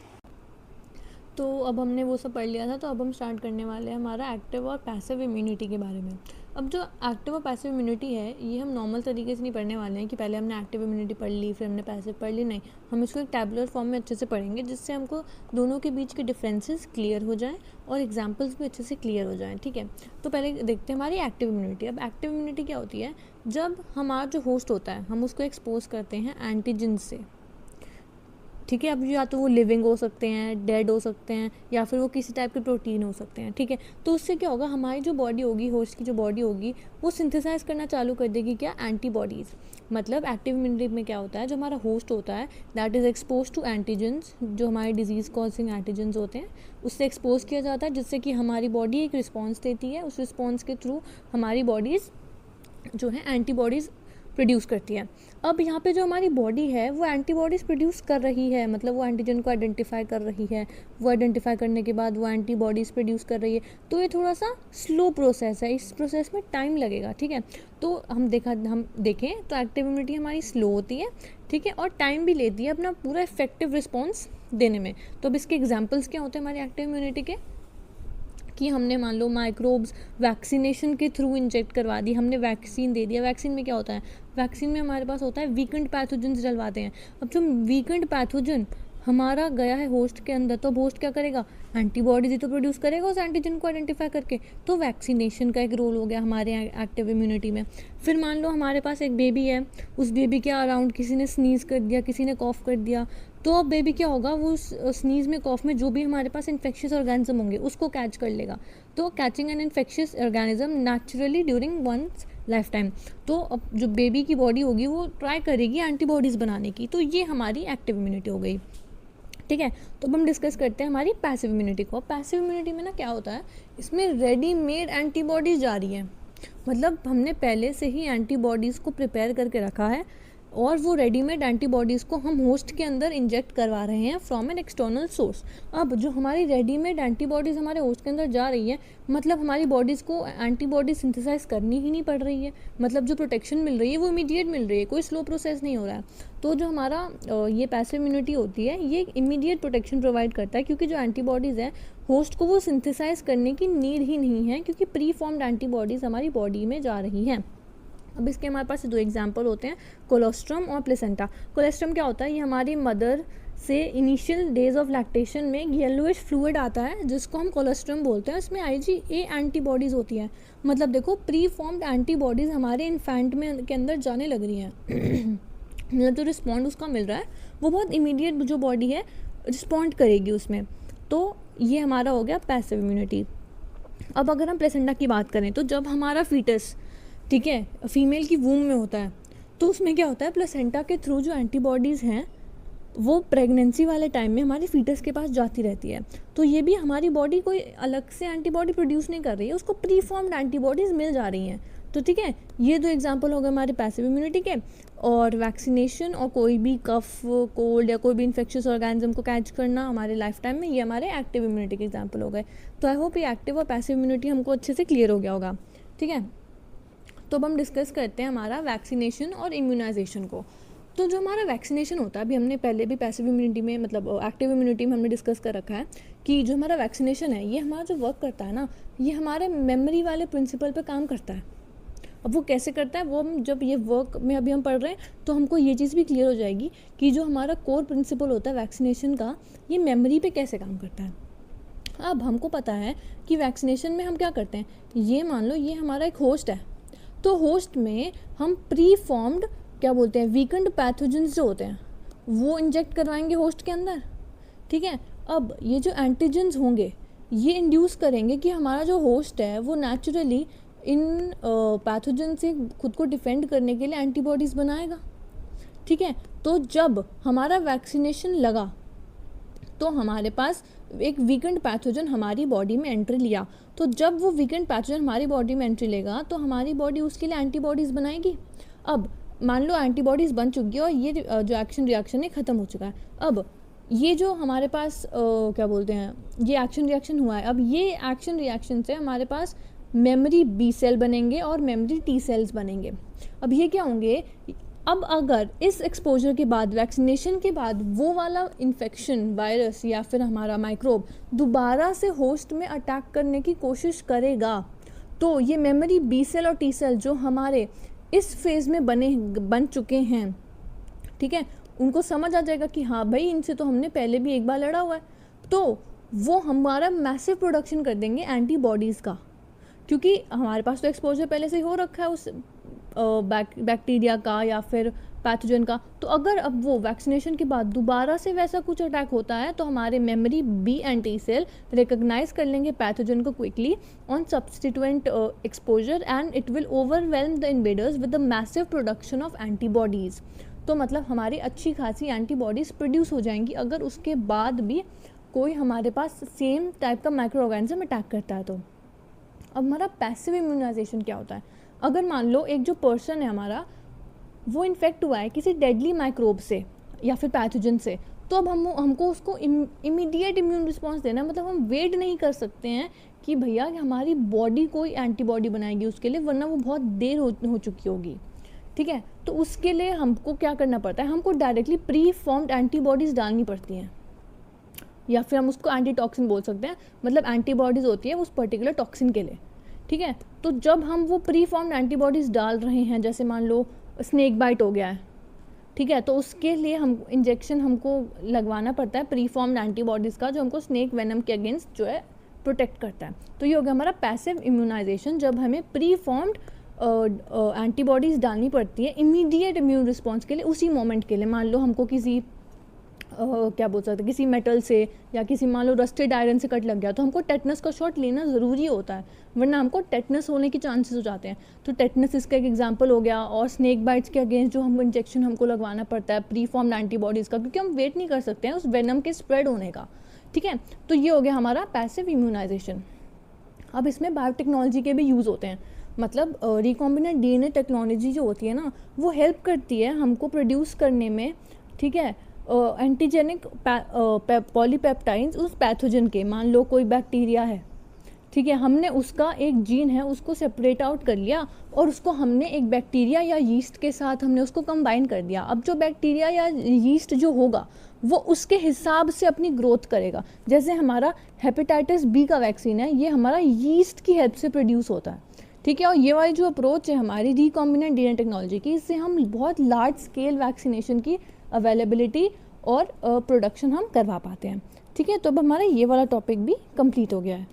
तो अब हमने वो सब पढ़ लिया था, तो अब हम स्टार्ट करने वाले हैं हमारा एक्टिव और पैसिव इम्यूनिटी के बारे में। अब जो एक्टिव और पैसिव इम्यूनिटी है ये हम नॉर्मल तरीके से नहीं पढ़ने वाले हैं कि पहले हमने एक्टिव इम्यूनिटी पढ़ ली फिर हमने पैसिव पढ़ ली, नहीं, हम इसको एक टैबुलर फॉर्म में अच्छे से पढ़ेंगे जिससे हमको दोनों के बीच के डिफरेंसेस क्लियर हो जाएं और एग्जांपल्स भी अच्छे से क्लियर हो जाएं, ठीक है। तो पहले देखते हैं हमारी एक्टिव इम्यूनिटी। अब एक्टिव इम्यूनिटी क्या होती है, जब हमारा जो होस्ट होता है हम उसको एक्सपोज करते हैं एंटीजन से, ठीक है। अब या तो वो लिविंग हो सकते हैं, डेड हो सकते हैं, या फिर वो किसी टाइप के प्रोटीन हो सकते हैं, ठीक है। तो उससे क्या होगा, हमारी जो बॉडी होगी, होस्ट की जो बॉडी होगी, वो सिंथेसाइज करना चालू कर देगी क्या, एंटीबॉडीज़। मतलब एक्टिव इम्यूनिटी में क्या होता है, जो हमारा होस्ट होता है that is expose to antigens, जो हमारे डिजीज़ कॉजिंग एंटीजेंस होते हैं उससे एक्सपोज किया जाता है, जिससे कि हमारी बॉडी एक रिस्पॉन्स देती है, उस रिस्पॉन्स के थ्रू हमारी बॉडीज़ जो है एंटीबॉडीज़ प्रोड्यूस करती है। अब यहाँ पे जो हमारी बॉडी है वो एंटीबॉडीज़ प्रोड्यूस कर रही है, मतलब वो एंटीजन को आइडेंटिफाई कर रही है, वो आइडेंटिफाई करने के बाद वो एंटीबॉडीज़ प्रोड्यूस कर रही है। तो ये थोड़ा सा स्लो प्रोसेस है, इस प्रोसेस में टाइम लगेगा, ठीक है। तो हम देखें तो एक्टिव इम्यूनिटी हमारी स्लो होती है, ठीक है, और टाइम भी लेती है अपना पूरा इफेक्टिव रिस्पॉन्स देने में। तो अब इसके एग्जाम्पल्स क्या होते हैं हमारे एक्टिव इम्यूनिटी के, कि हमने मान लो माइक्रोब्स वैक्सीनेशन के थ्रू इंजेक्ट करवा दी, हमने वैक्सीन दे दिया। वैक्सीन में क्या होता है, वैक्सीन में हमारे पास होता है वीकेंड पैथोजन्स डलवाते हैं। अब जो वीकेंड पैथोजन हमारा गया है होस्ट के अंदर, तो होस्ट क्या करेगा, एंटीबॉडीज ही तो प्रोड्यूस करेगा उस एंटीजन को आइडेंटिफाई करके। तो वैक्सीनेशन का एक रोल हो गया हमारे एक्टिव इम्यूनिटी में। फिर मान लो हमारे पास एक बेबी है, उस बेबी के अराउंड किसी ने स्नीज कर दिया, किसी ने कॉफ कर दिया, तो अब बेबी क्या होगा, वो स्नीज में कॉफ में जो भी हमारे पास इन्फेक्शियस ऑर्गेनिज्म होंगे उसको कैच कर लेगा। तो catching an infectious organism naturally during one's lifetime. तो अब जो बेबी की बॉडी होगी वो ट्राई करेगी एंटीबॉडीज़ बनाने की। तो ये हमारी एक्टिव इम्यूनिटी हो गई, ठीक है। तो अब हम डिस्कस करते हैं हमारी पैसिव इम्यूनिटी को। पैसिव इम्यूनिटी में ना क्या होता है, इसमें रेडीमेड एंटीबॉडीज़ जा रही है, मतलब हमने पहले से ही एंटीबॉडीज़ को प्रिपेयर करके रखा है और वो रेडीमेड एंटीबॉडीज़ को हम होस्ट के अंदर इंजेक्ट करवा रहे हैं फ्रॉम एन एक्सटर्नल सोर्स। अब जो हमारी रेडीमेड एंटीबॉडीज़ हमारे होस्ट के अंदर जा रही है, मतलब हमारी बॉडीज़ को एंटीबॉडी सिंथेसाइज करनी ही नहीं पड़ रही है, मतलब जो प्रोटेक्शन मिल रही है वो इमीडिएट मिल रही है, कोई स्लो प्रोसेस नहीं हो रहा है। तो जो हमारा ये पैसिव इम्यूनिटी होती है ये इमीडिएट प्रोटेक्शन प्रोवाइड करता है, क्योंकि जो एंटीबॉडीज़ है होस्ट को वो सिंथेसाइज करने की नीड ही नहीं है, क्योंकि प्री फॉर्म्ड एंटीबॉडीज़ हमारी बॉडी में जा रही हैं। अब इसके हमारे पास दो एग्जाम्पल होते हैं, कोलोस्ट्रम और प्लेसेंटा। कोलेस्ट्रम क्या होता है, ये हमारी मदर से इनिशियल डेज ऑफ लैक्टेशन में येलोइश फ्लूइड आता है जिसको हम कोलेस्ट्रम बोलते हैं। इसमें IgA एंटीबॉडीज़ होती हैं, मतलब देखो प्री फॉर्म्ड एंटीबॉडीज़ हमारे इन्फेंट में के अंदर जाने लग रही हैं मतलब जो रिस्पॉन्ड उसका मिल रहा है वो बहुत इमीडिएट जो बॉडी है रिस्पॉन्ड करेगी उसमें। तो ये हमारा हो गया पैसिव इम्यूनिटी। अब अगर हम प्लेसेंटा की बात करें तो जब हमारा फीटस, ठीक है, फीमेल की वूम में होता है तो उसमें क्या होता है, प्लेसेंटा के थ्रू जो एंटीबॉडीज़ हैं वो प्रेगनेंसी वाले टाइम में हमारे फीटस के पास जाती रहती है। तो ये भी हमारी बॉडी कोई अलग से एंटीबॉडी प्रोड्यूस नहीं कर रही है, उसको प्री फॉर्म्ड एंटीबॉडीज़ मिल जा रही हैं। तो ठीक है, ये दो एग्जांपल हो गए हमारे पैसिव इम्यूनिटी के। और वैक्सीनेशन और कोई भी कफ, कोल्ड या कोई भी इन्फेक्शियस ऑर्गेनिज्म को कैच करना हमारे लाइफ टाइम में, ये हमारे एक्टिव इम्यूनिटी के एग्जाम्पल हो गए। तो आई होप ये एक्टिव और पैसिव इम्यूनिटी हमको अच्छे से क्लियर हो गया होगा। ठीक है, तो अब हम डिस्कस करते हैं हमारा वैक्सीनेशन और इम्यूनाइजेशन को। तो जो हमारा वैक्सीनेशन होता है, अभी हमने पहले भी पैसिव इम्यूनिटी में मतलब एक्टिव इम्यूनिटी में हमने डिस्कस कर रखा है कि जो हमारा वैक्सीनेशन है ये हमारा जो वर्क करता है ना, ये हमारे मेमोरी वाले प्रिंसिपल पे काम करता है। अब वो कैसे करता है, वो हम जब ये वर्क में अभी हम पढ़ रहे हैं तो हमको ये चीज़ भी क्लियर हो जाएगी कि जो हमारा कोर प्रिंसिपल होता है वैक्सीनेशन का, ये मेमोरी पे कैसे काम करता है। अब हमको पता है कि वैक्सीनेशन में हम क्या करते हैं, ये मान लो ये हमारा एक होस्ट है, तो होस्ट में हम प्री फॉर्म्ड क्या बोलते हैं वीकेंड पैथोजेंस जो होते हैं वो इंजेक्ट करवाएंगे होस्ट के अंदर। ठीक है, अब ये जो एंटीजेंस होंगे ये इंड्यूस करेंगे कि हमारा जो होस्ट है वो नेचुरली इन पैथोजन से खुद को डिफेंड करने के लिए एंटीबॉडीज़ बनाएगा। ठीक है, तो जब हमारा वैक्सीनेशन लगा तो हमारे पास एक वीकेंड पैथोजन हमारी बॉडी में एंट्री लिया, तो जब वो वीकेंड पैथोजन हमारी बॉडी में एंट्री लेगा तो हमारी बॉडी उसके लिए एंटीबॉडीज़ बनाएगी। अब मान लो एंटीबॉडीज़ बन चुकी है और ये जो एक्शन रिएक्शन है ख़त्म हो चुका है। अब ये जो हमारे पास क्या बोलते हैं ये एक्शन रिएक्शन हुआ है, अब ये एक्शन रिएक्शन से हमारे पास मेमोरी B सेल बनेंगे और मेमोरी T सेल्स बनेंगे। अब ये क्या होंगे, अब अगर इस एक्सपोजर के बाद वैक्सीनेशन के बाद वो वाला इन्फेक्शन वायरस या फिर हमारा माइक्रोब दोबारा से होस्ट में अटैक करने की कोशिश करेगा तो ये मेमोरी B सेल और T सेल जो हमारे इस फेज़ में बन चुके हैं, ठीक है, उनको समझ आ जाएगा कि हाँ भाई इनसे तो हमने पहले भी एक बार लड़ा हुआ है, तो वो हमारा मैसिव प्रोडक्शन कर देंगे एंटीबॉडीज़ का, क्योंकि हमारे पास तो एक्सपोजर पहले से ही हो रखा है उस बैक्टीरिया का या फिर पैथोजन का। तो अगर अब वो वैक्सीनेशन के बाद दोबारा से वैसा कुछ अटैक होता है तो हमारे memory B and T cell recognise कर लेंगे पैथोजन को quickly on subsequent exposure and it will overwhelm the invaders with the massive production of antibodies. तो मतलब हमारी अच्छी खासी एंटीबॉडीज़ प्रोड्यूस हो जाएंगी अगर उसके बाद भी कोई हमारे पास सेम टाइप का माइक्रो ऑर्गेनिज्म अटैक करता है। तो अब हमारा पैसिव इम्यूनाइजेशन क्या होता है, अगर मान लो एक जो पर्सन है हमारा वो इन्फेक्ट हुआ है किसी डेडली माइक्रोब से या फिर पैथोजन से, तो अब हमको उसको इमीडिएट इम्यून रिस्पॉन्स देना है, मतलब हम वेट नहीं कर सकते हैं कि भैया हमारी बॉडी कोई एंटीबॉडी बनाएगी उसके लिए, वरना वो बहुत देर हो चुकी होगी। ठीक है, तो उसके लिए हमको क्या करना पड़ता है, हमको डायरेक्टली प्री फॉर्म्ड एंटीबॉडीज़ डालनी पड़ती हैं, या फिर हम उसको एंटीटॉक्सिन बोल सकते हैं, मतलब एंटीबॉडीज़ होती है उस पर्टिकुलर टॉक्सिन के लिए। ठीक है, तो जब हम वो प्री फॉर्म्ड एंटीबॉडीज़ डाल रहे हैं, जैसे मान लो स्नेक बाइट हो गया है, ठीक है, तो उसके लिए हम इंजेक्शन हमको लगवाना पड़ता है प्री फॉर्म्ड एंटीबॉडीज़ का, जो हमको स्नेक वेनम के अगेंस्ट जो है प्रोटेक्ट करता है। तो ये हो गया हमारा पैसिव इम्यूनाइजेशन, जब हमें प्री फॉर्म्ड एंटीबॉडीज़ डालनी पड़ती है इमीडिएट इम्यून रिस्पॉन्स के लिए, उसी मोमेंट के लिए। मान लो हमको किसी क्या बोल सकते हैं किसी मेटल से या किसी मान लो रस्टेड आयरन से कट लग गया तो हमको टेटनस का शॉट लेना ज़रूरी होता है, वरना हमको टेटनस होने के चांसेस हो जाते हैं। तो टेटनस इसका एक एग्जांपल हो गया, और स्नेक बाइट्स के अगेंस्ट जो हमको इंजेक्शन हमको लगवाना पड़ता है प्री फॉर्म्ड एंटीबॉडीज़ का, क्योंकि हम वेट नहीं कर सकते हैं उस वेनम के स्प्रेड होने का। ठीक है, तो ये हो गया हमारा पैसिव इम्यूनाइजेशन। अब इसमें बायोटेक्नोलॉजी के भी यूज़ होते हैं, मतलब रिकॉम्बिनेंट DNA टेक्नोलॉजी जो होती है ना वो हेल्प करती है हमको प्रोड्यूस करने में, ठीक है, एंटीजेनिक पॉलीपेप्टाइड्स उस पैथोजन के। मान लो कोई बैक्टीरिया है, ठीक है, हमने उसका एक जीन है उसको सेपरेट आउट कर लिया और उसको हमने एक बैक्टीरिया या यीस्ट के साथ हमने उसको कंबाइन कर दिया। अब जो बैक्टीरिया या यीस्ट जो होगा वो उसके हिसाब से अपनी ग्रोथ करेगा। जैसे हमारा हेपेटाइटिस B का वैक्सीन है, ये हमारा यीस्ट की हेल्प से प्रोड्यूस होता है। ठीक है। और ये वाली जो अप्रोच है हमारी रिकॉम्बिनेंट डीएनए टेक्नोलॉजी की, इससे हम बहुत लार्ज स्केल वैक्सीनेशन की अवेलेबिलिटी और प्रोडक्शन हम करवा पाते हैं। ठीक है, तो अब हमारा ये वाला टॉपिक भी कंप्लीट हो गया है।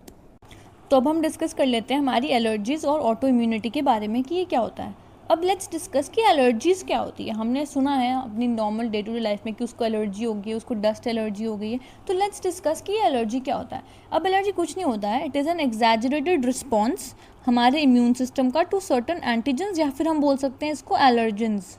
तो अब हम डिस्कस कर लेते हैं हमारी एलर्जीज़ और ऑटो इम्यूनिटी के बारे में कि ये क्या होता है। अब लेट्स डिस्कस कि एलर्जीज़ क्या होती है। हमने सुना है अपनी normal day to day life में कि उसको एलर्जी हो गई है, उसको डस्ट एलर्जी हो गई है। तो लेट्स डिस्कस कि ये एलर्जी क्या होता है। अब एलर्जी कुछ नहीं होता है, it is an exaggerated response हमारे इम्यून सिस्टम का टू सर्टन एंटीजन्स, या फिर हम बोल सकते हैं इसको एलर्जेंस।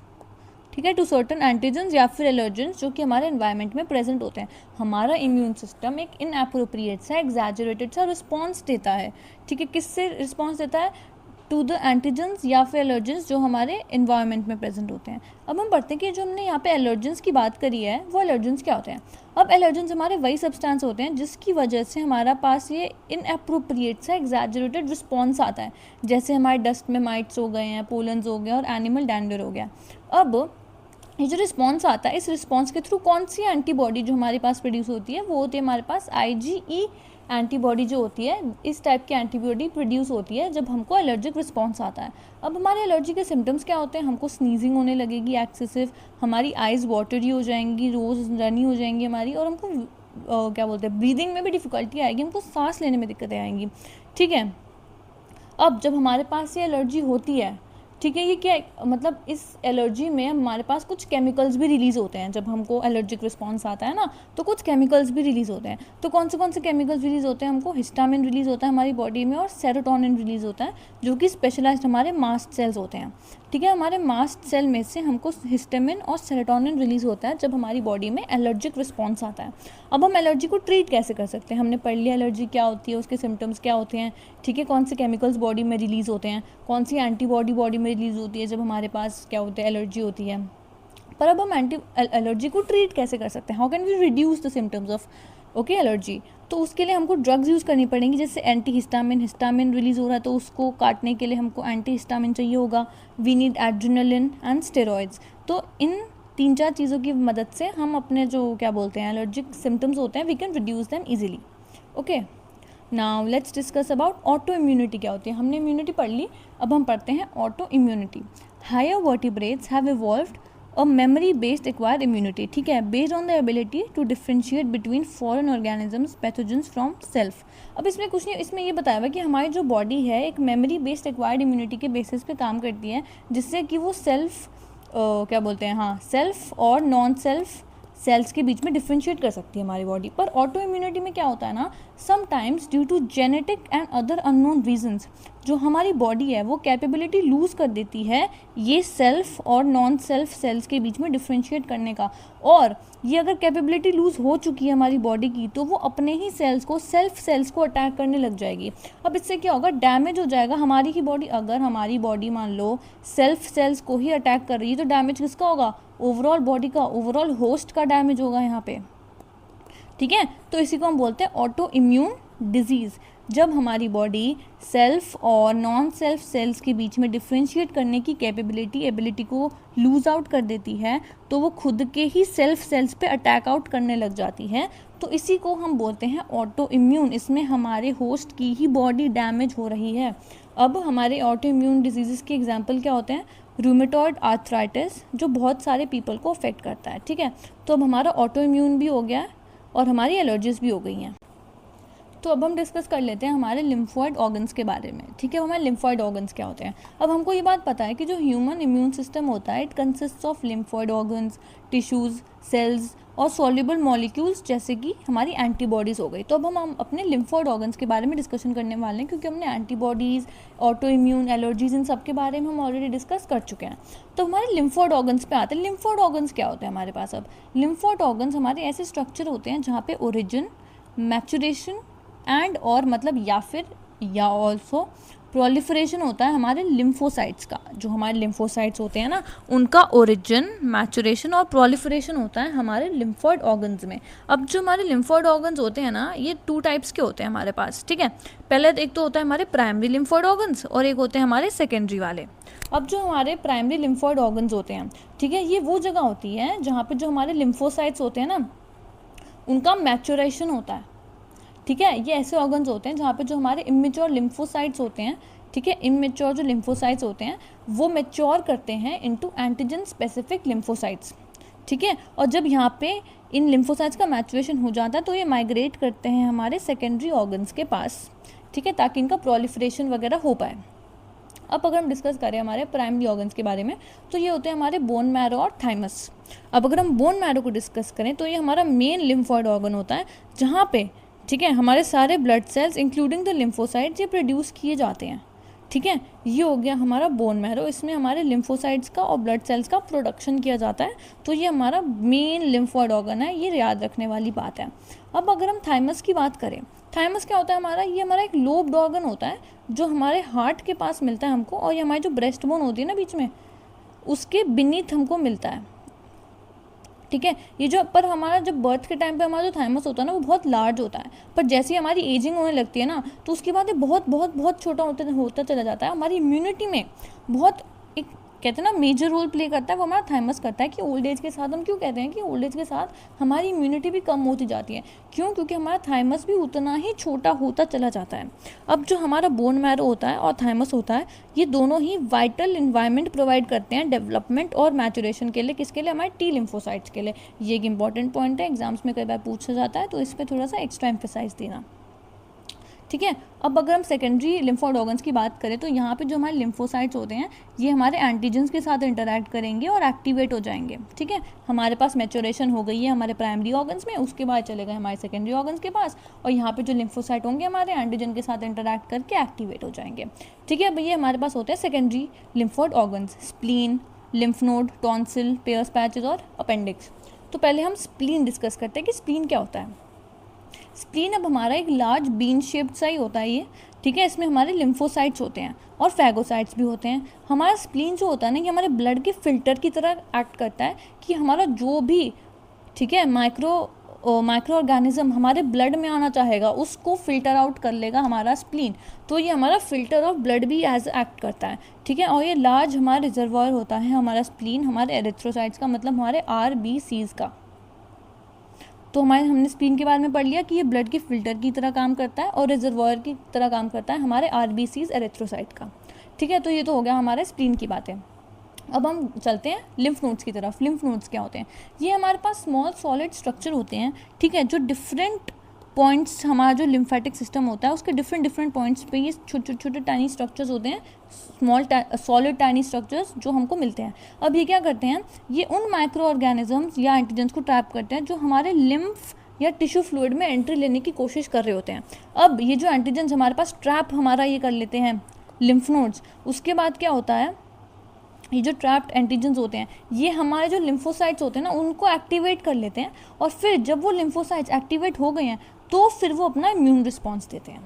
ठीक है, टू सर्टन एंटीजन्स या फिर एलर्जेंस जो कि हमारे एनवायरनमेंट में प्रेजेंट होते हैं। हमारा इम्यून सिस्टम एक इनएप्रोप्रिएट सा एग्जैजरेटेड सा रिस्पॉन्स देता है। ठीक है, किससे रिस्पॉन्स देता है? टू द एंटीजन्स या फिर एलर्जेंस जो हमारे इन्वायरमेंट में प्रेजेंट होते हैं। अब हम पढ़ते हैं कि जो हमने यहाँ पे एलर्जेंस की बात करी है वो एलर्जेंस क्या होते हैं। अब एलर्जेंस हमारे वही सब्सटेंस होते हैं जिसकी वजह से हमारा पास ये इनएप्रोप्रिएट सा एग्जैजरेटेड रिस्पॉन्स आता है। जैसे हमारे डस्ट में माइट्स हो गए हैं, पोलन्स हो गए और एनिमल डैंडर हो गया। अब ये जो रिस्पॉन्स आता है, इस रिस्पॉन्स के थ्रू कौन सी एंटीबॉडी जो हमारे पास प्रोड्यूस होती है वो होती है हमारे पास IgE एंटीबॉडी जो होती है। इस टाइप की एंटीबॉडी प्रोड्यूस होती है जब हमको एलर्जिक रिस्पॉन्स आता है। अब हमारे एलर्जी के सिम्टम्स क्या होते हैं? हमको स्नीजिंग होने लगेगी एक्सेसिव, हमारी आइज़ वाटरी हो जाएंगी, रोज़ रनी हो जाएंगी हमारी, और हमको क्या बोलते हैं, ब्रीदिंग में भी डिफ़िकल्टी आएगी, हमको सांस लेने में दिक्कतें आएंगी। ठीक है, अब जब हमारे पास ये एलर्जी होती है, ठीक है, ये क्या मतलब इस एलर्जी में हमारे पास कुछ केमिकल्स भी रिलीज़ होते हैं। जब हमको एलर्जिक रिस्पॉन्स आता है ना, तो कुछ केमिकल्स भी रिलीज़ होते हैं। तो कौन से केमिकल्स रिलीज़ होते हैं? हमको हिस्टामिन रिलीज़ होता है हमारी बॉडी में, और सेरोटोनिन रिलीज़ होता है जो कि स्पेशलाइज्ड हमारे मास्ट सेल्स होते हैं। ठीक है, हमारे मास्ट सेल में से हमको हिस्टामिन और सेरोटोनिन रिलीज़ होता है जब हमारी बॉडी में एलर्जिक रिस्पॉन्स आता है। अब हम एलर्जी को ट्रीट कैसे कर सकते हैं? हमने पढ़ लिया एलर्जी क्या होती है, उसके सिम्टम्स क्या होते हैं। ठीक है, कौन से केमिकल्स बॉडी में रिलीज़ होते हैं, कौन सी एंटीबॉडी बॉडी में रिलीज़ होती है जब हमारे पास क्या होता है, एलर्जी होती है। पर अब हम एलर्जी को ट्रीट कैसे कर सकते हैं? How can we reduce the symptoms of allergy? तो उसके लिए हमको ड्रग्स यूज़ करनी पड़ेंगी, जैसे एंटी हिस्टामिन रिलीज़ हो रहा है तो उसको काटने के लिए हमको एंटी हिस्टामिन चाहिए होगा। We need adrenaline and steroids. तो इन 3-4 चीज़ों की मदद से हम अपने जो क्या बोलते हैं एलर्जिक सिम्टम्स होते हैं, we can reduce them easily. Okay, now let's discuss about autoimmunity क्या होती है। हमने इम्यूनिटी पढ़ ली, अब हम पढ़ते हैं autoimmunity. Higher vertebrates have evolved a memory based acquired immunity. ठीक है, based on the ability to differentiate between foreign organisms pathogens from self. अब इसमें कुछ नहीं, इसमें ये बताया हुआ कि हमारी जो बॉडी है एक मेमोरी बेस्ड एक्वायर्ड इम्यूनिटी के बेसिस पे काम करती है, जिससे कि वो सेल्फ क्या बोलते हैं, हाँ, सेल्फ और नॉन सेल्फ सेल्स के बीच में डिफ्रेंशिएट कर सकती है हमारी बॉडी। पर ऑटो इम्यूनिटी में क्या होता है ना, sometimes due to genetic and other unknown reasons जो हमारी बॉडी है वो कैपेबिलिटी लूज़ कर देती है ये सेल्फ और नॉन सेल्फ सेल्स के बीच में डिफ्रेंशिएट करने का। और ये अगर कैपेबिलिटी लूज़ हो चुकी है हमारी बॉडी की तो वो अपने ही सेल्स को, सेल्फ सेल्स को अटैक करने लग जाएगी। अब इससे क्या होगा, डैमेज हो जाएगा हमारी ही बॉडी। अगर हमारी बॉडी मान लो सेल्फ सेल्स को ही अटैक कर रही है तो डैमेज किसका होगा? ओवरऑल बॉडी का, ओवरऑल होस्ट का डैमेज होगा यहाँ पे। ठीक है, तो इसी को हम बोलते हैं ऑटो इम्यून डिजीज़। जब हमारी बॉडी सेल्फ और नॉन सेल्फ सेल्स के बीच में डिफ्रेंशिएट करने की एबिलिटी को लूज आउट कर देती है तो वो खुद के ही सेल्फ सेल्स पे अटैक आउट करने लग जाती है। तो इसी को हम बोलते हैं ऑटो इम्यून। इसमें हमारे होस्ट की ही बॉडी डैमेज हो रही है। अब हमारे ऑटो इम्यून डिजीज़ के एग्जाम्पल क्या होते हैं? रूमेटॉइड आर्थराइटिस जो बहुत सारे पीपल को अफेक्ट करता है। ठीक है, तो अब हमारा ऑटो इम्यून भी हो गया है और हमारी एलर्जीज भी हो गई हैं। तो अब हम डिस्कस कर लेते हैं हमारे लिम्फॉइड ऑर्गन्स के बारे में। ठीक है, हमारे लिम्फॉइड ऑर्गन्स क्या होते हैं। अब हमको ये बात पता है कि जो ह्यूमन इम्यून सिस्टम होता है it consist of lymphoid organs, tissues, cells और सॉल्युबल मॉलिक्यूल्स जैसे कि हमारी एंटीबॉडीज़ हो गई। तो अब हम अपने लिम्फॉइड ऑर्गन्स के बारे में डिस्कशन करने वाले हैं क्योंकि हमने एंटीबॉडीज़, ऑटो इम्यून, एलर्जीज इन सब के बारे में हम ऑलरेडी डिस्कस कर चुके हैं। तो हमारे लिम्फॉइड ऑर्गन्स पे आते हैं। लिम्फॉइड ऑर्गन्स क्या होते हैं हमारे पास? अब लिम्फॉइड ऑर्गन्स हमारे ऐसे स्ट्रक्चर होते हैं जहाँ पे ओरिजिन, मैचुरेशन एंड और मतलब या ऑल्सो प्रोलिफरेशन होता है हमारे लिम्फोसाइट्स का। जो हमारे लिम्फोसाइट्स होते हैं ना उनका ओरिजिन, मैचुरेशन और प्रोलिफरेशन होता है हमारे लिम्फॉइड ऑर्गन्स में। अब जो हमारे लिम्फॉइड ऑर्गन्स होते हैं ना ये 2 टाइप्स के होते हैं हमारे पास। ठीक है, पहले एक तो होता है हमारे प्राइमरी लिम्फॉइड ऑर्गन्स और एक होते हैं हमारे सेकेंडरी वाले। अब जो हमारे प्राइमरी लिम्फॉइड ऑर्गन्स होते हैं, ठीक है, ये वो जगह होती है जहाँ पे जो हमारे लिम्फोसाइट्स होते हैं ना उनका मैचुरेशन होता है। ठीक है, ये ऐसे ऑर्गन्स होते हैं जहाँ पे जो हमारे इमेच्योर लिम्फोसाइट्स होते हैं, ठीक है, इमेच्योर जो लिम्फोसाइट्स होते हैं वो मैच्योर करते हैं इनटू एंटीजन स्पेसिफिक लिम्फोसाइट्स, ठीक है। और जब यहाँ पे इन लिम्फोसाइट्स का मैचुरेशन हो जाता है तो ये माइग्रेट करते हैं हमारे सेकेंडरी ऑर्गन्स के पास, ठीक है, ताकि इनका प्रोलिफरेशन वगैरह हो पाए। अब अगर हम डिस्कस करें हमारे प्राइमरी ऑर्गन्स के बारे में तो ये होते हैं हमारे बोन मैरो और थाइमस। अब अगर हम बोन मैरो को डिस्कस करें तो ये हमारा मेन लिम्फॉइड ऑर्गन होता है जहाँ पे, ठीक है, हमारे सारे blood cells including the lymphocytes ये प्रोड्यूस किए जाते हैं, ठीक है। ये हो गया हमारा बोन मैरो, इसमें हमारे लिम्फोसाइट्स का और ब्लड सेल्स का प्रोडक्शन किया जाता है, तो ये हमारा मेन लिम्फॉइड ऑर्गन है, ये याद रखने वाली बात है। अब अगर हम थाइमस की बात करें, थाइमस क्या होता है हमारा, ये हमारा एक लोब्ड ऑर्गन होता है जो हमारे हार्ट के पास मिलता है हमको, और ये हमारी जो ब्रेस्ट बोन होती है ना बीच में, उसके बीनीथ हमको मिलता है, ठीक है। ये जो पर हमारा जब बर्थ के टाइम पे हमारा जो थाइमस होता है ना वो बहुत लार्ज होता है, पर जैसे ही हमारी एजिंग होने लगती है ना तो उसके बाद ये बहुत बहुत बहुत छोटा होता चला जाता है। हमारी इम्यूनिटी में बहुत एक कहते हैं ना मेजर रोल प्ले करता है वो हमारा थाइमस करता है, कि ओल्ड एज के साथ हम क्यों कहते हैं कि ओल्ड एज के साथ हमारी इम्यूनिटी भी कम होती जाती है, क्यों, क्योंकि हमारा थाइमस भी उतना ही छोटा होता चला जाता है। अब जो हमारा बोन मैरो होता है और थाइमस होता है, ये दोनों ही वाइटल इन्वायरमेंट प्रोवाइड करते हैं डेवलपमेंट और मैचुरेशन के लिए, किसके लिए, हमारे टी लिम्फोसाइट्स के लिए। ये एक इंपॉर्टेंट पॉइंट है, एग्जाम्स में कई बार पूछा जाता है, तो इस पर थोड़ा सा एक्स्ट्रा एम्फेसाइज देना, ठीक है। अब अगर हम सेकेंडरी लिम्फोइड ऑर्गन्स की बात करें तो यहाँ पे जो हमारे लिम्फोसाइट्स होते हैं ये हमारे एंटीजन्स के साथ इंटरैक्ट करेंगे और एक्टिवेट हो जाएंगे, ठीक है। हमारे पास मैच्योरेशन हो गई है हमारे प्राइमरी ऑर्गन्स में, उसके बाद चले गए हमारे सेकेंडरी ऑर्गन्स के पास, और यहाँ पे जो लिम्फोसाइट होंगे हमारे एंटीजन के साथ इंटरैक्ट करके एक्टिवेट हो जाएंगे, ठीक है। अब ये हमारे पास होते हैं secondary lymphoid organs, spleen, lymph node, tonsil, pairs patches और अपेंडिक्स। तो पहले हम स्प्लीन डिस्कस करते हैं कि स्प्लीन क्या होता है। स्प्लीन अब हमारा एक लार्ज बीन शेप्ड सा ही होता है ये, ठीक है। इसमें हमारे लिम्फोसाइट्स होते हैं और फैगोसाइट्स भी होते हैं। हमारा स्प्लीन जो होता है ना ये हमारे ब्लड के फिल्टर की तरह एक्ट करता है, कि हमारा जो भी, ठीक है, माइक्रो ऑर्गेनिज्म हमारे ब्लड में आना चाहेगा उसको फिल्टर आउट कर लेगा हमारा स्प्लीन, तो ये हमारा फिल्टर ऑफ ब्लड भी एज एक्ट करता है, ठीक है। और ये लार्ज हमारा रिजर्वॉयर होता है हमारा स्प्लीन, हमारे एरिथ्रोसाइट्स का मतलब हमारे RBCs का। तो हमने स्प्लीन के बारे में पढ़ लिया कि ये ब्लड की फिल्टर की तरह काम करता है और रिजर्वॉयर की तरह काम करता है हमारे RBCs एरिथ्रोसाइट का, ठीक है। तो ये तो हो गया हमारे स्प्लीन की बातें। अब हम चलते हैं लिम्फ नोड्स की तरफ। लिम्फ नोड्स क्या होते हैं, ये हमारे पास स्मॉल सॉलिड स्ट्रक्चर होते हैं, ठीक है, जो डिफरेंट पॉइंट्स, हमारा जो लिम्फेटिक सिस्टम होता है उसके डिफरेंट पॉइंट्स पे ये छोटे छोटे टाइनी स्ट्रक्चर्स होते हैं, स्मॉल सॉलिड टाइनी स्ट्रक्चर्स जो हमको मिलते हैं। अब ये क्या करते हैं, ये उन माइक्रो ऑर्गेनिजम्स या एंटीजन्स को ट्रैप करते हैं जो हमारे लिम्फ या टिश्यू फ्लूइड में एंट्री लेने की कोशिश कर रहे होते हैं। अब ये जो एंटीजन्स हमारे पास ट्रैप हमारा ये कर लेते हैं लिम्फ नोड्स, उसके बाद क्या होता है, ये जो ट्रैप्ड एंटीजन्स होते हैं ये हमारे जो लिम्फोसाइट्स होते हैं ना उनको एक्टिवेट कर लेते हैं, और फिर जब वो लिम्फोसाइट्स एक्टिवेट हो गए हैं तो फिर वो अपना इम्यून रिस्पॉन्स देते हैं।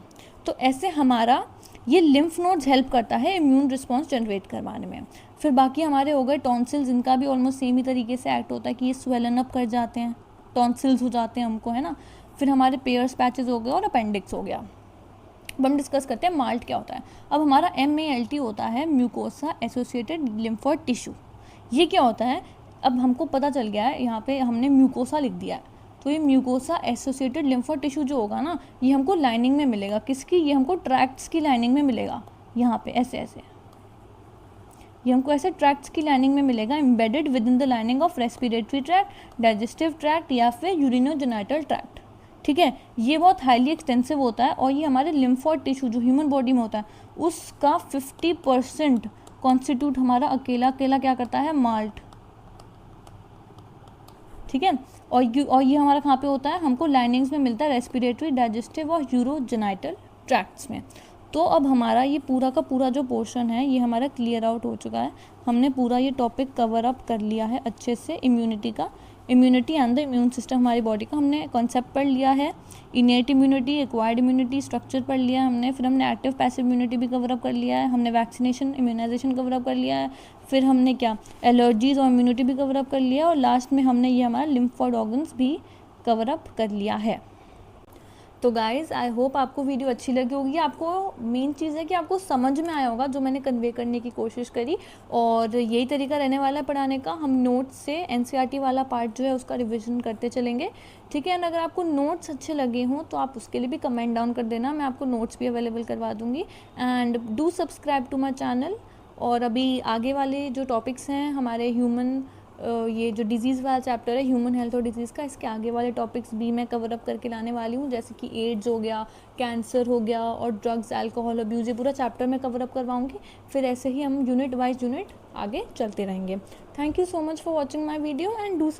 तो ऐसे हमारा ये लिम्फ नोड्स हेल्प करता है इम्यून रिस्पॉन्स जनरेट करवाने में। फिर बाकी हमारे हो गए टॉन्सिल्स, इनका भी ऑलमोस्ट सेम ही तरीके से एक्ट होता है कि ये स्वेलन अप कर जाते हैं, टॉन्सिल्स हो जाते हैं हमको, है ना। फिर हमारे पेयर्स पैचेस हो गए और अपेंडिक्स हो गया। अब हम डिस्कस करते हैं माल्ट क्या होता है। अब हमारा MALT होता है म्यूकोसा एसोसिएटेड लिम्फोइड टिश्यू। ये क्या होता है, अब हमको पता चल गया है, यहाँ पे हमने म्यूकोसा लिख दिया है, तो ये म्यूकोसा एसोसिएटेड लिम्फोइड टिश्यू जो होगा ना ये हमको लाइनिंग में मिलेगा, किसकी, ये हमको ट्रैक्ट्स की लाइनिंग में मिलेगा, यहाँ पे ऐसे ऐसे ये हमको ऐसे ट्रैक्ट्स की लाइनिंग में मिलेगा, embedded with in the lining of respiratory tract, digestive tract या फिर यूरिनोजेनिटल ट्रैक्ट, ठीक है। ये बहुत हाईली एक्सटेंसिव होता है और ये हमारे लिम्फोइड टिश्यू जो ह्यूमन बॉडी में होता है उसका 50% कॉन्स्टिट्यूट हमारा अकेला क्या करता है, माल्ट, ठीक है। और ये हमारा कहाँ पे होता है, हमको लाइनिंग्स में मिलता है रेस्पिरेटरी, डाइजेस्टिव और यूरोजेनिटल ट्रैक्ट्स में। तो अब हमारा ये पूरा का पूरा जो पोर्शन है ये हमारा क्लियर आउट हो चुका है, हमने पूरा ये टॉपिक कवर अप कर लिया है अच्छे से। Immunity and the immune system हमारी बॉडी का हमने कॉन्सेप्ट पढ़ लिया है, innate immunity, acquired immunity, structure पढ़ लिया है हमने। फिर हमने एक्टिव पैसिव इम्यूनिटी भी कवर अप कर लिया है, हमने वैक्सीनेशन इम्यूनाइजेशन कवर अप कर लिया है, फिर हमने क्या एलर्जीज और इम्यूनिटी भी कवर अप कर लिया, और लास्ट में हमने ये हमारा लिम्फोइड ऑर्गन्स भी कवर अप कर लिया है। तो गाइज़ आई होप आपको वीडियो अच्छी लगी होगी। आपको मेन चीज़ है कि आपको समझ में आया होगा जो मैंने कन्वे करने की कोशिश करी, और यही तरीका रहने वाला है पढ़ाने का। हम नोट्स से एनसीईआरटी वाला पार्ट जो है उसका रिविजन करते चलेंगे, ठीक है। एंड अगर आपको नोट्स अच्छे लगे हों तो आप उसके लिए भी कमेंट डाउन कर देना, मैं आपको नोट्स भी अवेलेबल करवा दूँगी। And do subscribe to my channel. और अभी आगे वाले जो टॉपिक्स हैं हमारे ह्यूमन, ये जो डिज़ीज़ वाला चैप्टर है ह्यूमन हेल्थ और डिज़ीज़ का, इसके आगे वाले टॉपिक्स भी मैं कवर अप करके लाने वाली हूँ, जैसे कि एड्स हो गया, कैंसर हो गया और ड्रग्स, अल्कोहल अब्यूज़, ये पूरा चैप्टर मैं कवर अप करवाऊँगी। फिर ऐसे ही हम यूनिट वाइज यूनिट आगे चलते रहेंगे। Thank you so much for watching my video and do